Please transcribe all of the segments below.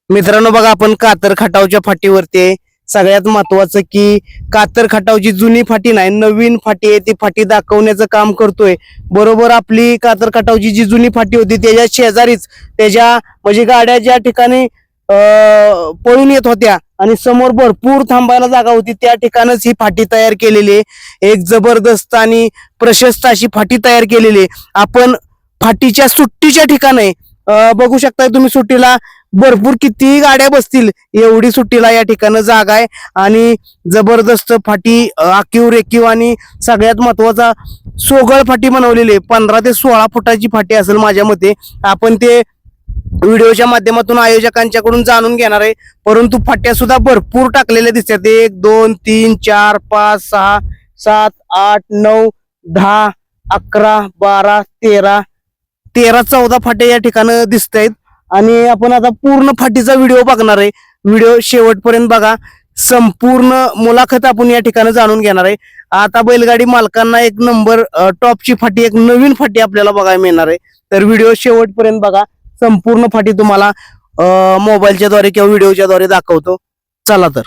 मित्रांनो बघा, आपण कातर खटावच्या फाटीवरती आहे. सगळ्यात महत्वाचं की कातर खटावची जुनी फाटी नाही, नवीन फाटी आहे, ती फाटी दाखवण्याचं काम करतोय. बरोबर आपली कातर खटावची जी जुनी फाटी होती त्याच्या शेजारीच त्याच्या म्हणजे गाड्या ज्या ठिकाणी पळून येत होत्या आणि समोर भरपूर थांबायला जागा होती, त्या ठिकाणच ही फाटी तयार केलेली आहे. एक जबरदस्त आणि प्रशस्त अशी फाटी तयार केलेली आहे. आपण फाटीच्या सुट्टीच्या ठिकाणी बघू शकता तुम्ही, सुट्टीला भरपूर किती गाड्या बसतील एवढी सुट्टीला या ठिकाणी जागा आहे. आणि जबरदस्त फाटी आखीव रेखीव आणि सगळ्यात महत्वाचा सोगळ फाटी बनवलेली आहे. 15 ते 16 फुटाची फाटी असेल माझ्या मते. आपण ते व्हिडिओच्या माध्यमातून आयोजकांच्याकडून जाणून घेणार आहे. परंतु फाट्या सुद्धा भरपूर टाकलेल्या दिसतात. 1 2 3 4 5 6 7 8 9 10 11 12 13 14 फाट्या या ठिकाणी दिसत आहेत. आणि आपण आता पूर्ण फाटीचा व्हिडिओ बघणार आहे. व्हिडिओ शेवटपर्यंत बघा, संपूर्ण मुलाखत आपण या ठिकाणी जाणून घेणार आहे. आता बैलगाडी मालकांना एक नंबर टॉपची फाटी, एक नवीन फाटी आपल्याला बघायला मिळणार आहे. तर व्हिडिओ शेवटपर्यंत बघा, संपूर्ण फाटी तुम्हाला मोबाईलच्या द्वारे किंवा व्हिडिओच्या द्वारे दाखवतो. चला तर.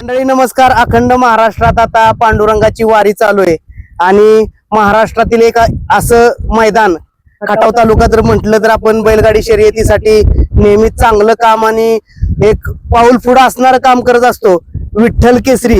मंडळी नमस्कार. अखंड महाराष्ट्रात आता पांडुरंगाची वारी चालू आहे आणि महाराष्ट्रातील एक असं मैदान खटाव तालुका जर म्हटलं तर आपण बैलगाडी शर्यतीसाठी नेहमी चांगलं काम आणि एक पाऊल पुढे असणारं काम करत असतो. विठ्ठल केसरी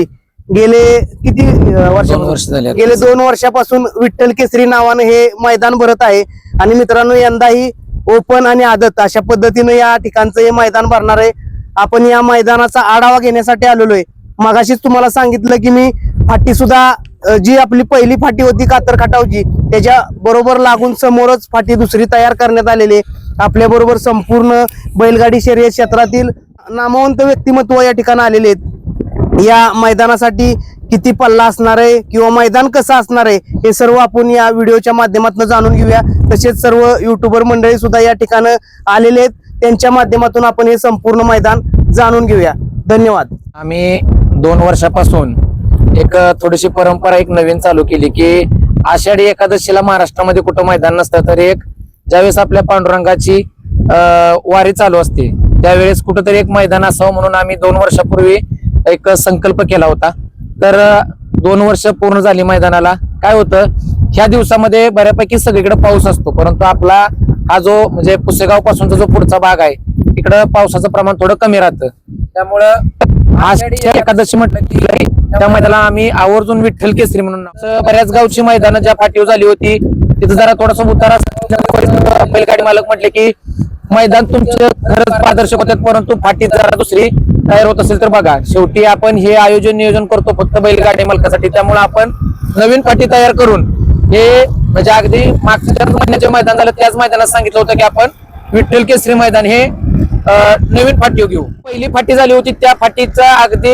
गेले किती वर्ष झाले, गेले 2 वर्षापासून विठ्ठल केसरी नावानं हे मैदान भरत आहे. आणि मित्रांनो, यंदाही ओपन आणि आदत अशा पद्धतीनं या ठिकाणचं हे मैदान भरणार आहे. आपण या मैदानाचा आढावा घेण्यासाठी आलेलो आहे. मगाशीच तुम्हाला सांगितलं की मी फाटी सुद्धा जी आपली पहिली फाटी होती कातर खटावची त्याच्या बरोबर लागून समोरच फाटी दुसरी तयार करण्यात आलेली आहे. आपल्या बरोबर संपूर्ण बैलगाडी शर्यत क्षेत्रातील नामवंत व्यक्तिमत्व या ठिकाणी आलेले आहेत. या मैदानासाठी किती पल्ला असणार आहे किंवा मैदान कसं असणार आहे हे सर्व आपण या व्हिडिओच्या माध्यमातून जाणून घेऊया. तसेच सर्व युट्यूबर मंडळी सुद्धा या ठिकाणी आलेले आहेत, त्यांच्या माध्यमातून आपण हे संपूर्ण मैदान जाणून घेऊया. धन्यवाद. आम्ही 2 वर्षापासून एक थोडीशी परंपरा एक नवीन चालू केली की आषाढी एकादशीला महाराष्ट्रामध्ये कुठं मैदान नसतं, तर एक ज्यावेळेस आपल्या पांडुरंगाची वारी चालू असते त्यावेळेस कुठंतरी एक मैदान असावं म्हणून आम्ही 2 वर्षापूर्वी एक संकल्प केला होता. तर 2 वर्ष पूर्ण झाली मैदानाला. काय होतं, ह्या दिवसामध्ये बऱ्यापैकी सगळीकडे पाऊस असतो, परंतु आपला हा जो म्हणजे पुसेगाव पासूनचा जो पुढचा भाग आहे इकडं पावसाचं प्रमाण थोडं कमी राहतं. त्यामुळं आषाढी एकादशी म्हटलं की त्या मैदानाला आम्ही आवर्जून विठ्ठल केसरी म्हणून बऱ्याच गावची मैदानं ज्या फाटीवर झाली होती तिथं जरा थोडासा उतारा बैलगाडी मालक म्हटले की मैदान तुमचे खरंच पारदर्शक होतात, परंतु फाटी जरा दुसरी तयार होत असेल तर बघा. शेवटी आपण हे आयोजन नियोजन करतो फक्त बैलगाडी मालकासाठी, त्यामुळे आपण नवीन फाटी तयार करून हे म्हणजे अगदी मागच्या महिन्याचे मैदान झालं त्याच मैदानात सांगितलं होतं की आपण विठ्ठल केसरी मैदान हे नवीन फाटी घेऊ. पहिली फाटी झाली होती त्या फाटीचा अगदी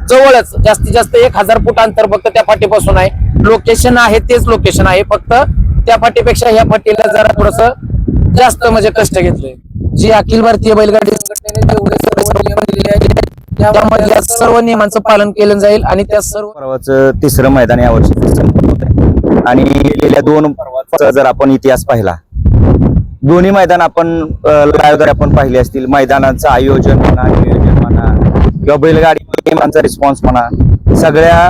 जवळच जास्तीत जास्त 1000 फूट अंतर फक्त त्या फाटीपासून आहे. लोकेशन आहे तेच लोकेशन आहे, फक्त त्या फाटीपेक्षा ह्या फाटीला जरा थोडस जास्त म्हणजे कष्ट घेतले. जी अखिल भारतीय बैलगाडी संघटनेने जेवढे सर्व नियम दिले आहेत त्यामध्ये या सर्व नियमांचं पालन केलं जाईल. आणि त्या सर्व पर्वाचं 3रं मैदान यावर्षी संपन्न होत आहे. आणि गेल्या 2 पर्वाचा जर आपण इतिहास पाहिला, दोन्ही मैदान आपण लाईव्ह आपण पाहिले असतील. मैदानाचं आयोजन म्हणा, नियोजन म्हणा किंवा बैलगाडी नियमांचा रिस्पॉन्स म्हणा, सगळ्या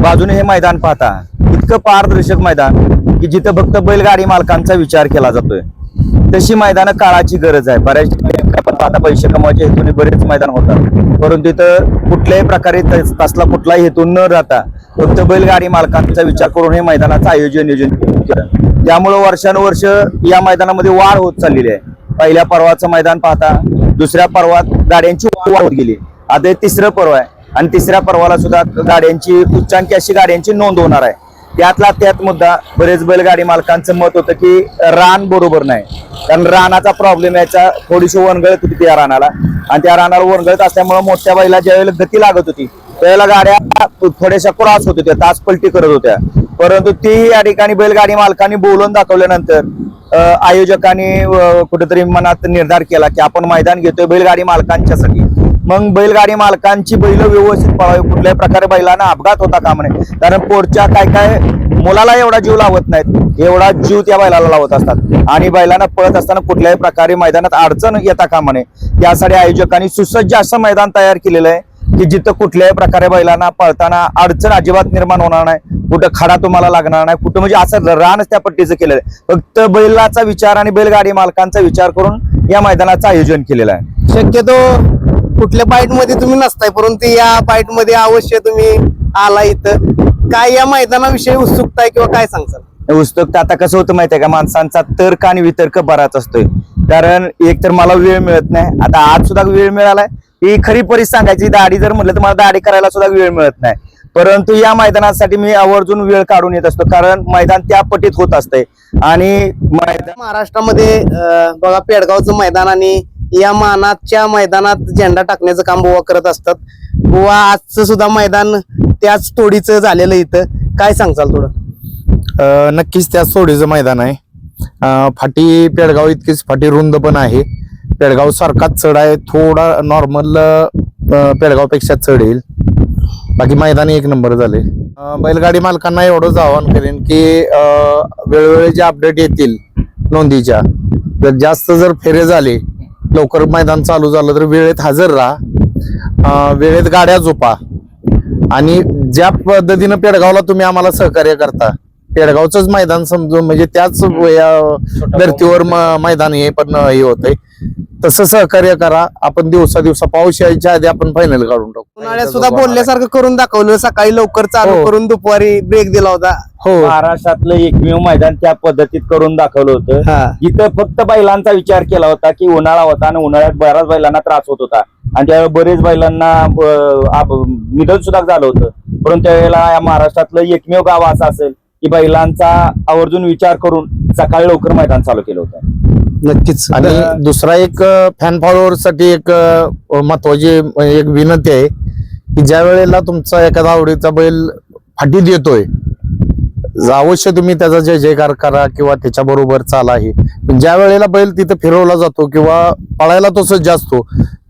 बाजूने हे मैदान पाहता इतकं पारदर्शक मैदान की जिथं फक्त बैलगाडी मालकांचा विचार केला जातोय. तशी मैदानं काळाची गरज आहे. बऱ्याच आपण पाहता पैसे कमवायच्या हेतूने बरेच मैदान होतात, परंतु इथं कुठल्याही प्रकारे तसला कुठलाही हेतू न राहता फक्त बैलगाडी मालकांचा विचार करून हे मैदानाचं नियोजन केलं. त्यामुळे वर्षानुवर्ष या मैदानामध्ये वाढ होत चाललेली आहे. पहिल्या पर्वाचं मैदान पाहता दुसऱ्या पर्वात गाड्यांची वाढ होत गेली. आता हे तिसरं पर्व आहे आणि तिसऱ्या पर्वाला सुद्धा गाड्यांची उच्चांकी अशी गाड्यांची नोंद होणार आहे. त्यातला त्यात मुद्दा बरेच बैलगाडी मालकांचं मत होतं की रान बरोबर नाही, कारण रानाचा प्रॉब्लेम याचा थोडीशी वनगळत होती त्या रानाला, आणि त्या रानाला वनगळत असल्यामुळे मोठ्या बैला ज्या वेळेला गती लागत होती त्यावेळेला गाड्या थोड्याशा क्रॉस होत होत्या, तास पलटी करत होत्या. परंतु ती या ठिकाणी बैलगाडी मालकांनी बोलून दाखवल्यानंतर आयोजकांनी कुठेतरी मनात निर्धार केला की आपण मैदान घेतोय बैलगाडी मालकांच्यासाठी. मग बैलगाडी मालकांची बैल व्यवस्थित पळावी, कुठल्याही प्रकारे बैलांना अपघात होता कामा नये, कारण पोरच्या काय मुलाला एवढा जीव लावत नाहीत एवढा जीव त्या बैलाला लावत असतात, आणि बैलांना पळत असताना कुठल्याही प्रकारे मैदानात अडचण येता कामा नये त्यासाठी आयोजकांनी सुसज्ज असं मैदान तयार केलेलं आहे की जिथं कुठल्याही प्रकारे बैलांना पळताना अडचण अजिबात निर्माण होणार नाही, कुठं खडा तुम्हाला लागणार नाही, कुठं म्हणजे असं रानच त्या पट्टीचं केलेलं आहे. फक्त बैलाचा विचार आणि बैलगाडी मालकांचा विचार करून या मैदानाचं आयोजन केलेलं आहे. शक्यतो कुठल्या बाईट मध्ये तुम्ही नसताय, परंतु या बाईट मध्ये अवश्य तुम्ही आला इथं. काय या मैदानाविषयी उत्सुकता आहे किंवा काय सांगताल? उत्सुकता आता कसं होतं माहितीये का, माणसांचा तर्क आणि वितर्क बराच असतोय. कारण एक तर मला वेळ मिळत नाही, आता आज सुद्धा वेळ मिळालाय, ही खरी परिस्थिती सांगायची. दाढी जर म्हटलं तर मला दाढी करायला सुद्धा वेळ मिळत नाही, परंतु या मैदानासाठी मी आवर्जून वेळ काढून येत असतो, कारण मैदान त्या पटीत होत असतंय. आणि मैदान महाराष्ट्रामध्ये बघा पेडगावचं मैदान आणि या मानाच्या मैदानात झेंडा टाकण्याचं काम बुवा करत असतात. बुवा आजचं सुद्धा मैदान त्याच तोडीचं झालेलं इथं, काय सांगचाल थोडं? नक्कीच त्याच सोडीचं मैदान आहे. फाटी पेडगाव इतकीच फाटी रुंद पण आहे. पेडगाव सारखाच चढ आहे, थोडा नॉर्मल पेडगाव पेक्षा चढ येईल. बाकी मैदान एक नंबर झाले. बैलगाडी मालकांना एवढंच आवाहन करेन की वेळोवेळी जे अपडेट येतील नोंदीच्या, जर जास्त जर फेरे झाले, लवकर मैदान चालू झालं तर वेळेत हजर राहा, वेळेत गाड्या झोपा. आणि ज्या पद्धतीनं पेडगावला तुम्ही आम्हाला सहकार्य करता, पेडगावचंच मैदान समजून म्हणजे त्याच धर्तीवर मैदान हे पण हे होतंय, तसं सहकार्य करा. आपण दिवसा पाऊस यायच्या आधी आपण फायनल काढून टाकू. उन्हाळ्यात सुद्धा बोलल्यासारखं करून दाखवलं, सकाळी लवकर चालू हो. करून दुपारी ब्रेक दिला होता. हो, महाराष्ट्रातलं एकमेव मैदान त्या पद्धतीत करून दाखवलं होतं. हा. इथं फक्त बैलांचा विचार केला होता की उन्हाळा होता आणि उन्हाळ्यात बऱ्याच बैलांना त्रास होत होता, आणि त्यावेळेला बरेच बैलांना निधन सुद्धा झालं होतं. परंतु त्यावेळेला या महाराष्ट्रातलं एकमेव गाव असं असेल की बैलांचा आवर्जून विचार करून सकाळी लवकर मैदान चालू केलं होतं. नक्कीच. आणि दुसरा एक फॅन फॉलोअर साठी एक महत्वाची एक विनंती आहे की ज्या वेळेला तुमचा एखादा आवडीचा बैल फाटी देतोय, अवश्य तुम्ही त्याचा जय जयकार करा किंवा त्याच्या बरोबर चाला. हे पण ज्या वेळेला बैल तिथे फिरवला जातो किंवा पळायला तो सज्ज असतो,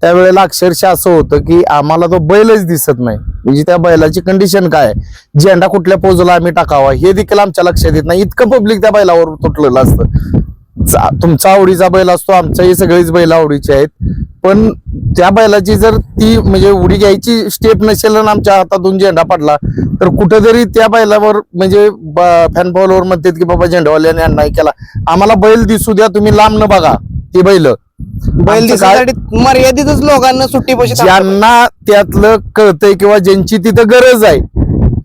त्यावेळेला अक्षरशः असं होतं की आम्हाला तो बैलच दिसत नाही. म्हणजे त्या बैलाची कंडिशन काय, झेंडा कुठल्या पोजला आम्ही टाकावा हे देखील आमच्या लक्षात येत नाही. इतकं पब्लिक त्या बैलावर तुटलेलं असतं. तुमचा आवडीचा बैल असतो, आमच्याही सगळीच बैल आवडीचे आहेत, पण त्या बैलाची जर ती म्हणजे उडी घ्यायची स्टेप नसेल आणि आमच्या हातातून झेंडा पडला तर कुठेतरी त्या बैलावर म्हणजे फॅन फॉलोअर म्हणतात की बाबा झेंडावाल्याने अन्याय केला. आम्हाला बैल दिसू द्या, तुम्ही लांब न बघा ती बैल दिवसासाठी मर्यादितच लोकांना सुट्टी पैसे ज्यांना त्यातलं कळतंय किंवा ज्यांची तिथं गरज आहे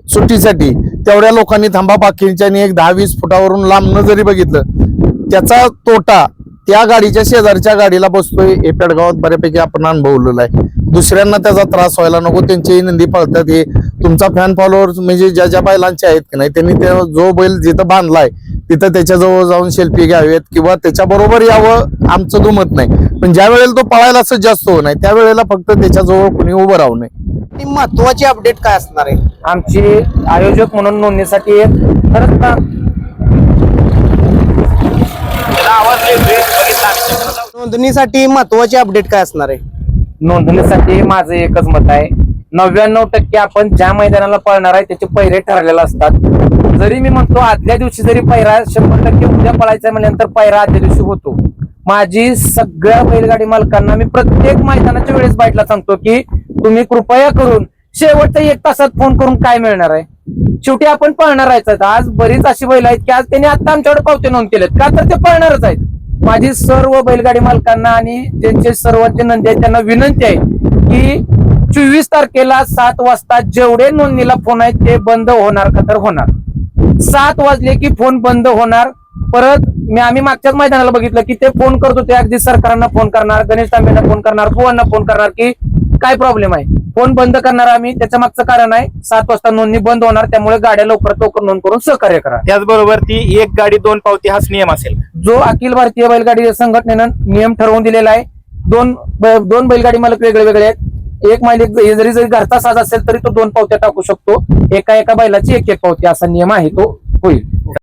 सुट्टीसाठी तेवढ्या लोकांनी थांबा. बाकीच्या एक 10-20 फुटावरून लांब न जरी बघितलं त्याचा तोटा त्या गाडीच्या शेजारच्या गाडीला बसतोय. हे पेडगावात बऱ्यापैकी आपण अनुभवलेलं आहे. दुसऱ्यांना त्याचा त्रास व्हायला नको, त्यांची नंदी पळतात. हे तुमचा फॅन फॉलोअर म्हणजे ज्या ज्या बैलांचे आहेत की नाही त्यांनी जो बैल जिथं बांधलाय तिथं त्याच्याजवळ जाऊन सेल्फी घ्यावेत किंवा त्याच्या बरोबर यावं, आमचं दुमत नाही. पण ज्या वेळेला तो पळायला असं जास्त होऊ नये त्यावेळेला फक्त त्याच्याजवळ कोणी उभं राहू नये. महत्वाची अपडेट काय असणार आहे? आमची आयोजक म्हणून नोंदणीसाठी एक नोंदणीसाठी महत्वाची अपडेट काय असणार आहे? नोंदणीसाठी माझं एकच मत आहे, 99% आपण ज्या मैदानाला पळणार आहे त्याचे पहिरे ठरलेले असतात. जरी मी म्हणतो आदल्या दिवशी जरी पहिरा 100% उद्या पळायचा म्हणल्यानंतर पहिरा आदल्या दिवशी होतो. माझी सगळ्या बैलगाडी मालकांना मी प्रत्येक मैदानाच्या वेळेस बाईटला सांगतो की तुम्ही कृपया करून शेवटच्या 1 तासात फोन करून काय मिळणार आहे, शेवटी आपण पळणार आहे. आज बरीच अशी बैल आहेत की आज त्यांनी आता आमच्याकडे पावते नोंद केलेत का तर ते पळणारच आहेत. माझी सर्व बैलगाडी मालकांना आणि ज्यांचे सर्वांचे नंदी आहेत त्यांना विनंती आहे की 24 तारखेला 7 वाजता जेवढे नोंदणीला फोन आहेत ते बंद होणार का तर होणार. 7 वाजले की फोन बंद होणार. परत आम्ही मागच्याच मैदानाला बघितलं की ते फोन करतो ते अगदी सरकारांना फोन करणार, गणेश तांबेंना फोन करणार, बुवांना फोन करणार की काय प्रॉब्लेम आहे, फोन बंद करणार आम्ही. त्याच्या मागचं कारण आहे 7 वाजता नोंदणी बंद होणार, त्यामुळे गाड्या लवकरात लवकर नोंद करून सहकार्य करा. त्याचबरोबर ती एक गाडी 2 पावती हाच नियम असेल. जो अखिल भारतीय बैलगाडी संघटनेनं नियम ठरवून दिलेला आहे. दोन बैलगाडी मालक वेगळे वेगळे आहेत. एक मालिक जरी घरचा साज असेल तरी तो 2 पावत्या टाकू शकतो. एका बैलाची एक पावती असा नियम आहे तो होईल.